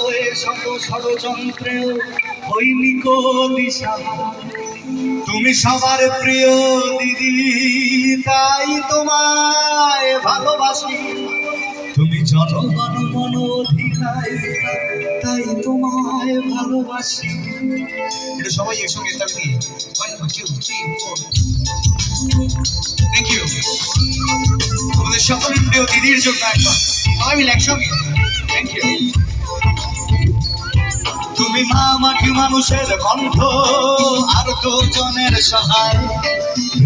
হয়ে শত ষড়যন্ত্রেও হৈনিক দিশা। তুমি সবার প্রিয় দিদি, তাই তোমায় ভালোবাসি। তুমি জনগণ মন অধিনায়িকা, তাই তোমায় ভালোবাসি। এটা সবাই একসঙ্গে থাকি। থ্যাংক ইউ তোমাদের সকলের প্রিয় দিদির জন্য একবার সবাই মিলে একসঙ্গে থ্যাংক ইউ। তুমি মা মাটি মানুষের কণ্ঠ, আর তো জনের সহায়।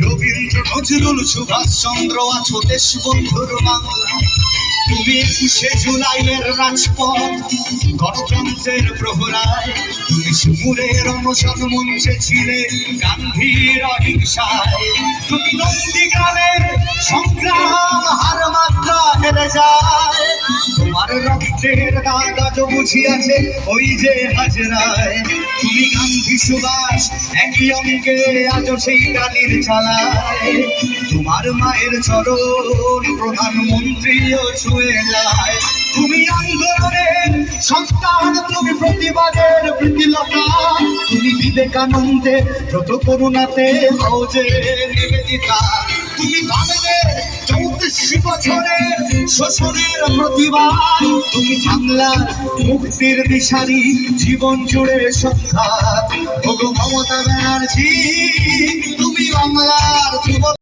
রবীন্দ্র নজরুল সুভাষচন্দ্র আছো দেশবন্ধুর বাংলা। তুমি ২১শে জুলাইয়ের রাজপথ, গণতন্ত্রের প্রহরায়। তুমি সুমুরের অনশন মঞ্চে ছিলে গান্ধীর অহিংসায়। তুমি নন্দীগ্রামের সংগ্রাম হার মাত্রা হেরে যায়। তোমার রক্তের দাগ আজও বুঝিয়াছে ওই যে হাজরায়। তুমি গান্ধী সুভাষ একই অঙ্গে আজও সেই গালির চালায়। তোমার মায়ের চরণ প্রধানমন্ত্রীও ছুঁয়ে যায়। তুমি আন্দোলনের সন্তান, তুমি প্রতিবাদের প্রীতিলতা। তুমি বিবেকানন্দের ব্রত করুণাতে হও যে নিবেদিতা। তুমি বাঙালির ৩৪ বছরের শোষণের প্রতিবাদ। তুমি বাংলার মুক্তির দিশারি, জীবন জুড়ে সংঘাত। ওগো মমতা ব্যানার্জি, তুমি বাংলার